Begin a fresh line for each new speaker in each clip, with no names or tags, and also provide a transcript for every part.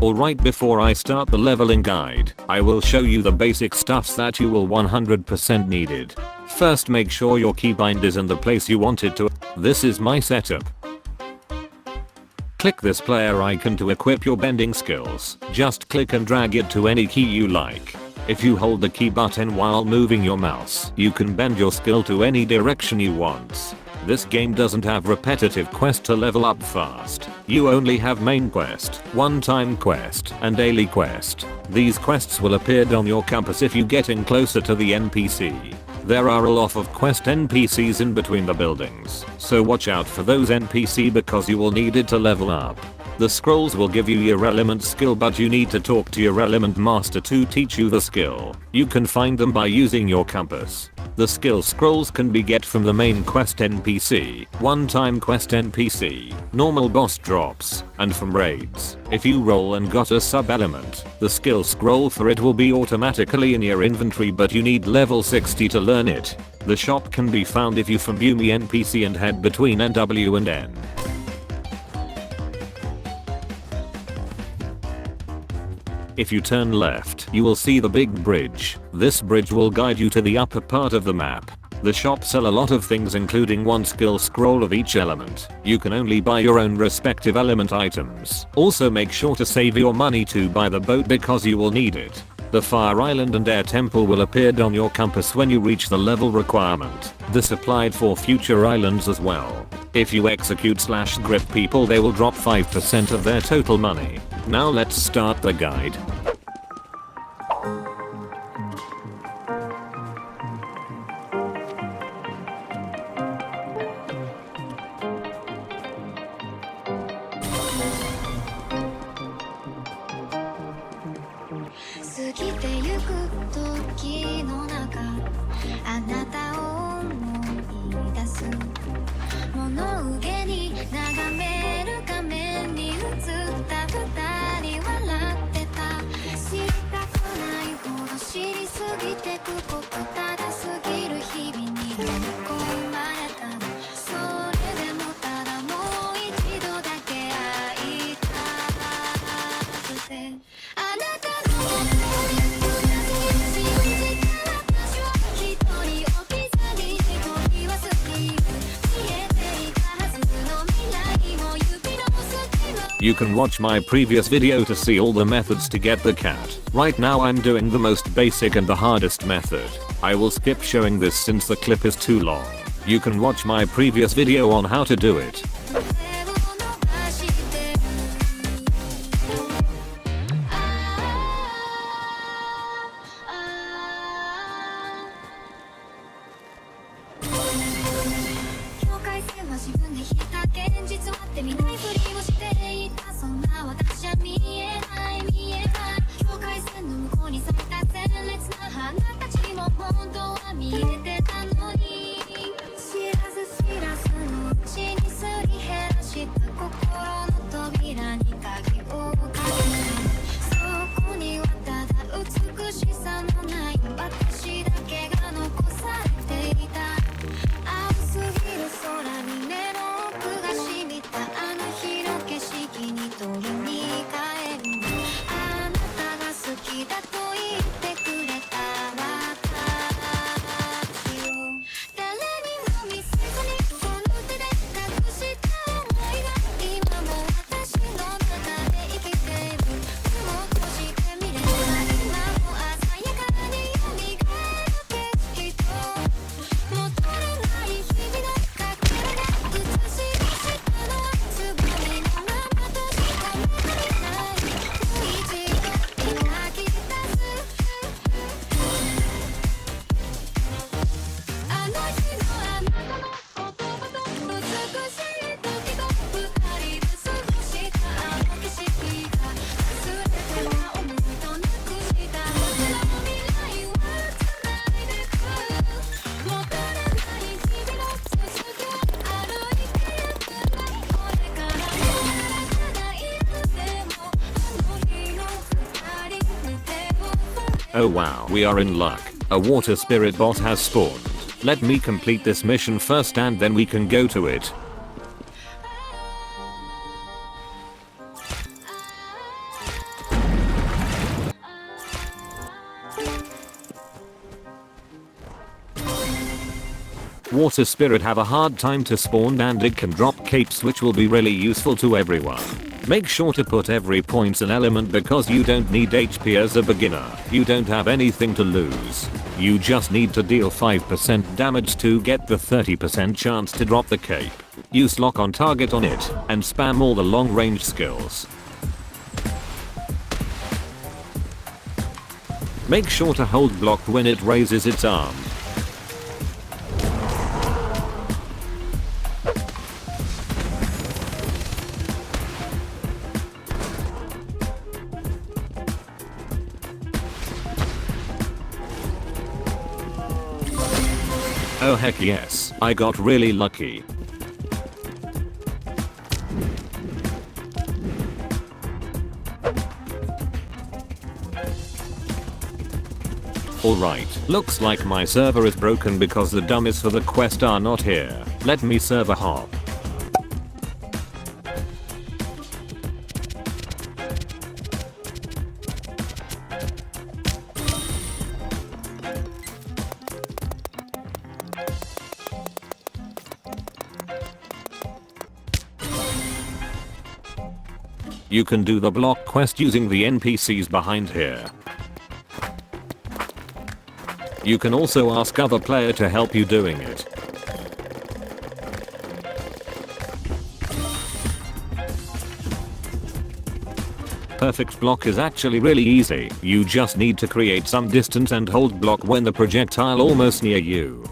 Alright, before I start the leveling guide, I will show you the basic stuffs that you will 100% needed. First, make sure your keybind is in the place you want it to. This is my setup. Click this player icon to equip your bending skills. Just click and drag it to any key you like. If you hold the key button while moving your mouse, you can bend your skill to any direction you want. This game doesn't have repetitive quest to level up fast. You only have main quest, one-time quest, and daily quest. These quests will appear on your compass if you get in closer to the NPC. There are a lot of quest NPCs in between the buildings, so watch out for those NPC because you will need it to level up. The scrolls will give you your element skill, but you need to talk to your element master to teach you the skill. You can find them by using your compass. The skill scrolls can be get from the main quest NPC, one-time quest NPC, normal boss drops, and from raids. If you roll and got a sub-element, the skill scroll for it will be automatically in your inventory, but you need level 60 to learn it. The shop can be found if you from Bumi NPC and head between NW and N. If you turn left, you will see the big bridge. This bridge will guide you to the upper part of the map. The shop sell a lot of things, including one skill scroll of each element. You can only buy your own respective element items. Also make sure to save your money to buy the boat because you will need it. The Fire Island and Air Temple will appear on your compass when you reach the level requirement. This applied for future islands as well. If you execute/grip people, they will drop 5% of their total money. Now let's start the guide. You can watch my previous video to see all the methods to get the cat. Right now I'm doing the most basic and the hardest method. I will skip showing this since the clip is too long. You can watch my previous video on how to do it. Oh wow, we are in luck. A water spirit boss has spawned. Let me complete this mission first and then we can go to it. Water spirit have a hard time to spawn and it can drop capes which will be really useful to everyone. Make sure to put every points an element because you don't need HP as a beginner. You don't have anything to lose. You just need to deal 5% damage to get the 30% chance to drop the cape. Use lock on target on it and spam all the long range skills. Make sure to hold block when it raises its arm. Oh heck yes, I got really lucky. Alright, looks like my server is broken because the dummies for the quest are not here. Let me server hop. You can do the block quest using the NPCs behind here. You can also ask other player to help you doing it. Perfect block is actually really easy. You just need to create some distance and hold block when the projectile almost near you.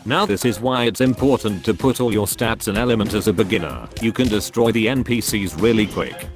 Now this is why it's important to put all your stats and element as a beginner. You can destroy the NPCs really quick.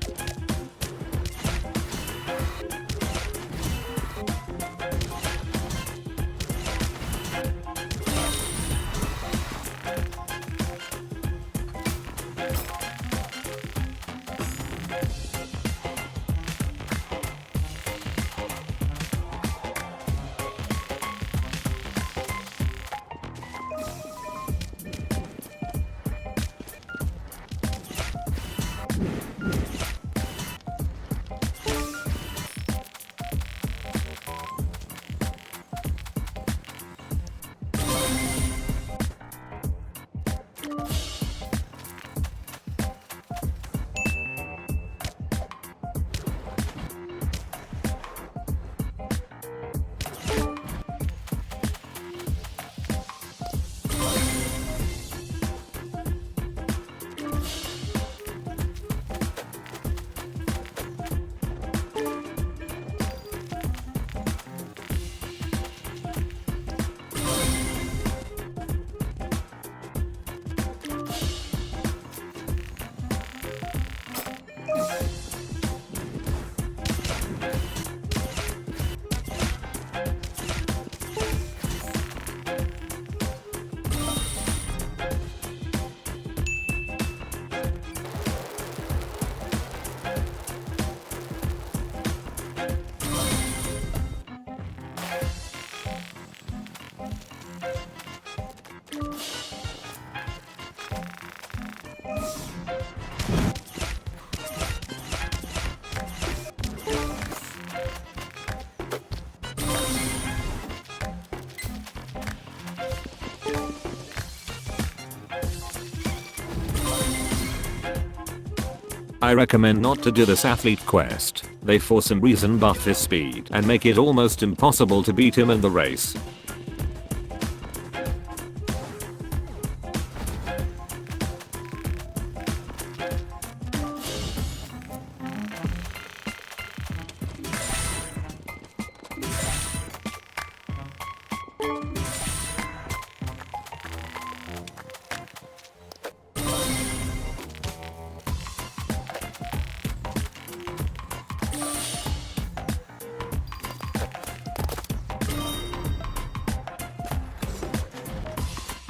I recommend not to do this athlete quest. They for some reason buff his speed and make it almost impossible to beat him in the race.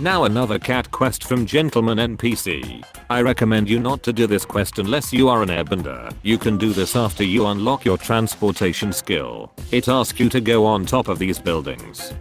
Now another cat quest from Gentleman NPC. I recommend you not to do this quest unless you are an airbender. You can do this after you unlock your transportation skill. It asks you to go on top of these buildings.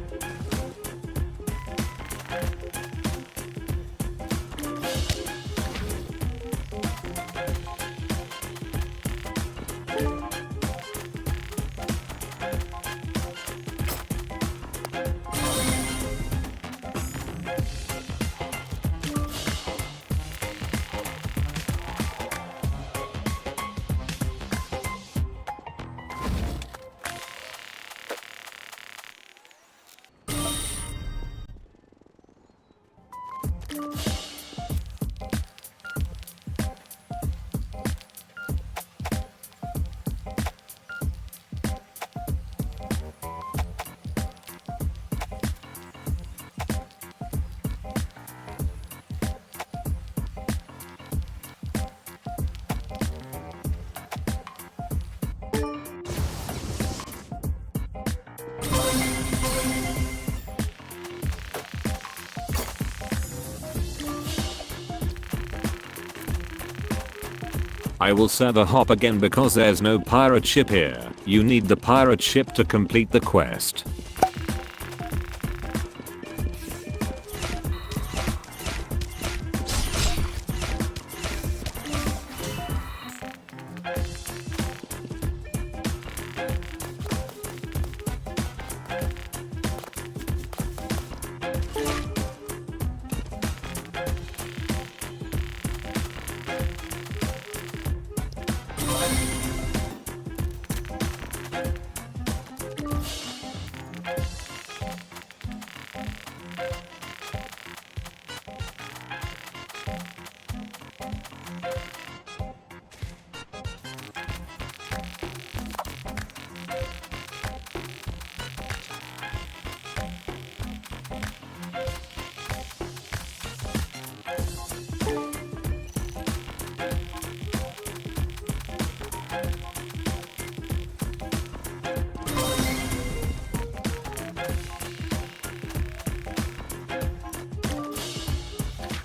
I will server hop again because there's no pirate ship here. You need the pirate ship to complete the quest.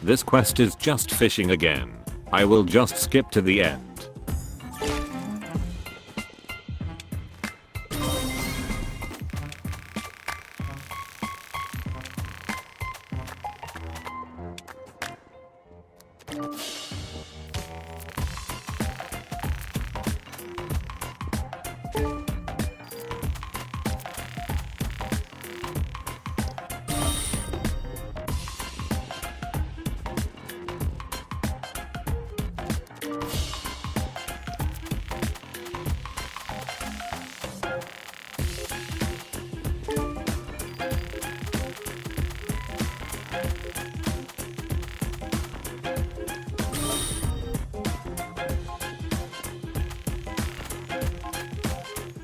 This quest is just fishing again. I will just skip to the end.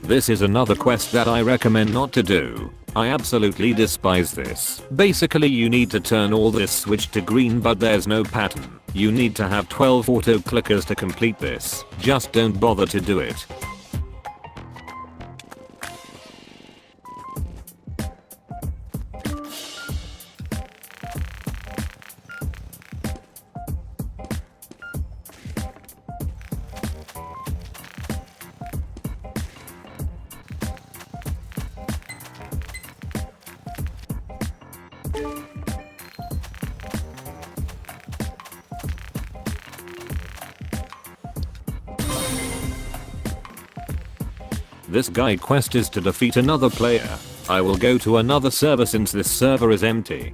This is another quest that I recommend not to do. I absolutely despise this. Basically you need to turn all this switch to green but there's no pattern. You need to have 12 auto clickers to complete this. Just don't bother to do it. This guy quest is to defeat another player. I will go to another server since this server is empty.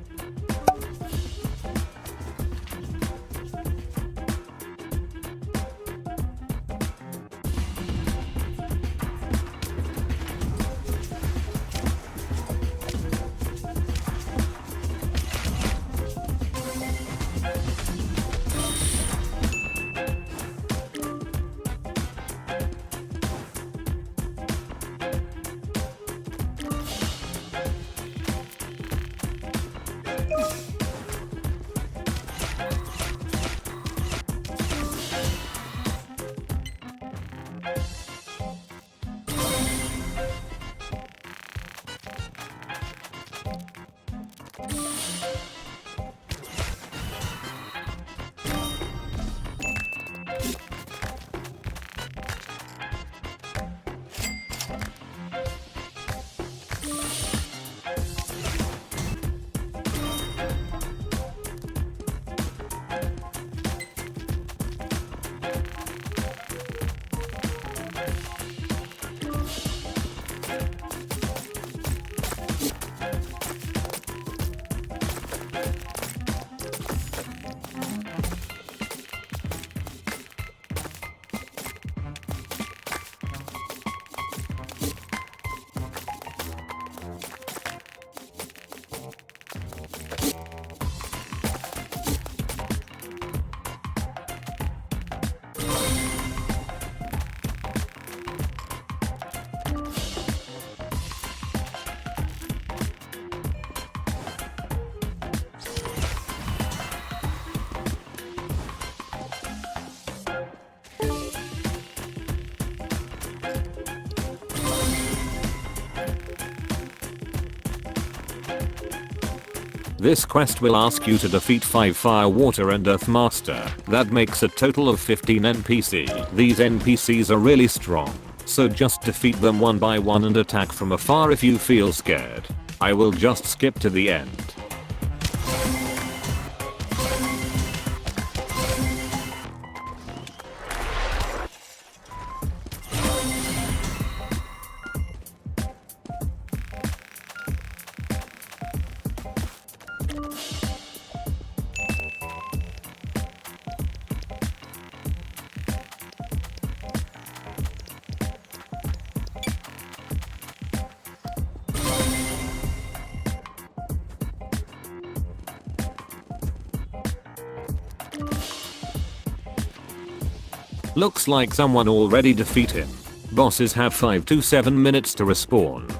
This quest will ask you to defeat 5 Fire, Water and Earth Master. That makes a total of 15 NPC. These NPCs are really strong, so just defeat them one by one and attack from afar if you feel scared. I will just skip to the end. Looks like someone already defeated him. Bosses have 5 to 7 minutes to respawn.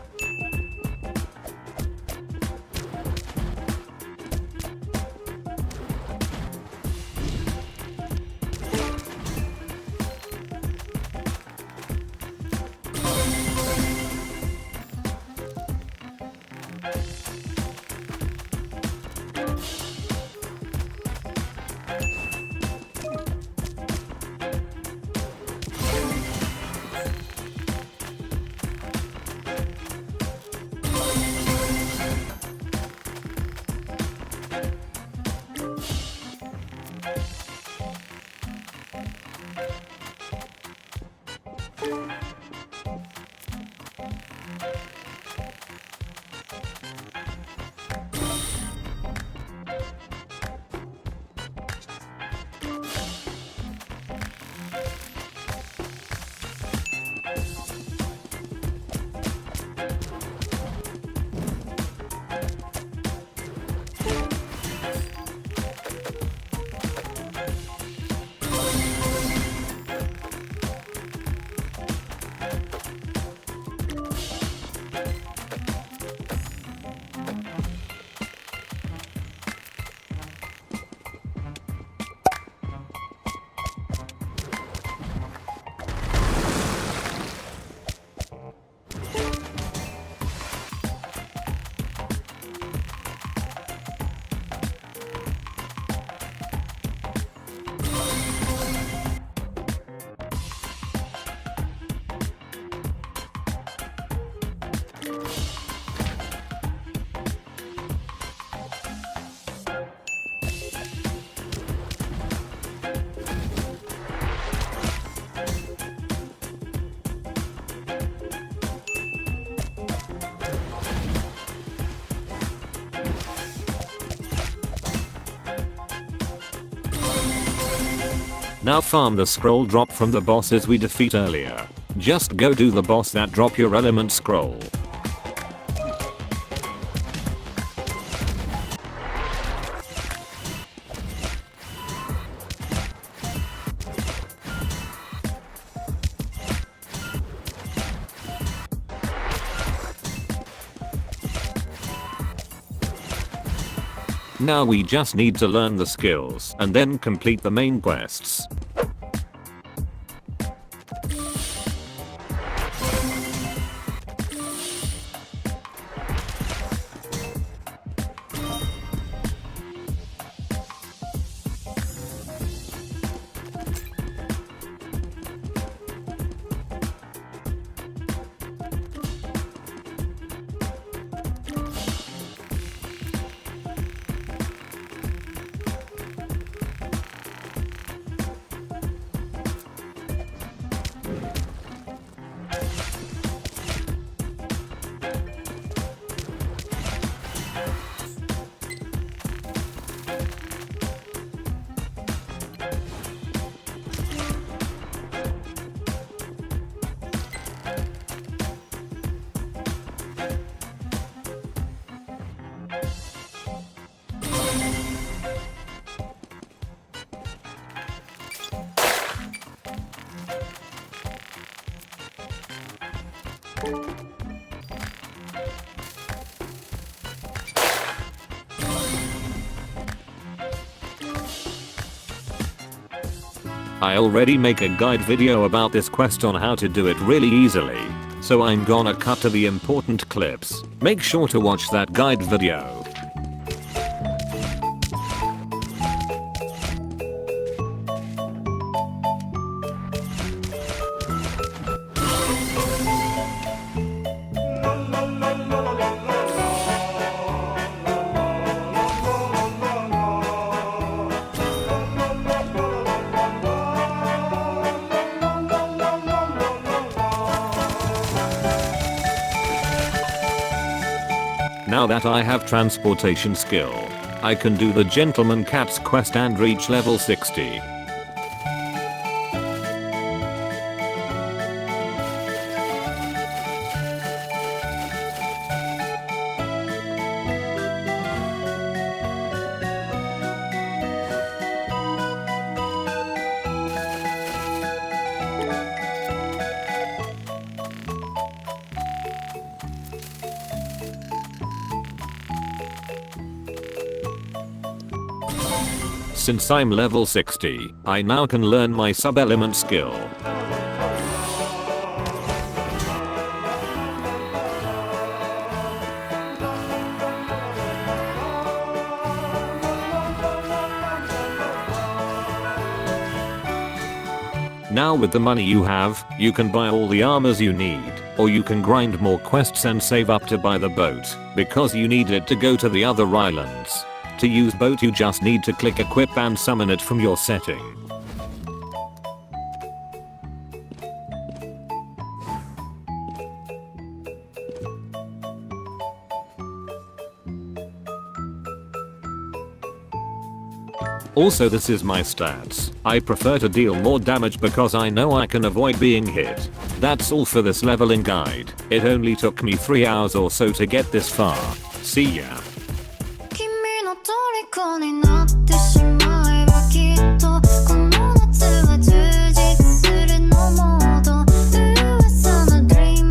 Now farm the scroll drop from the bosses we defeat earlier. Just go do the boss that drop your element scroll. Now we just need to learn the skills and then complete the main quests. I already make a guide video about this quest on how to do it really easily, so I'm gonna cut to the important clips. Make sure to watch that guide video. Now that I have transportation skill, I can do the Gentleman Cat's quest and reach level 60. Since I'm level 60, I now can learn my sub-element skill. Now with the money you have, you can buy all the armors you need, or you can grind more quests and save up to buy the boat, because you need it to go to the other islands. To use boat you just need to click equip and summon it from your setting. Also, this is my stats. I prefer to deal more damage because I know I can avoid being hit. That's all for this leveling guide. It only took me 3 hours or so to get this far. See ya.
虜になってしまう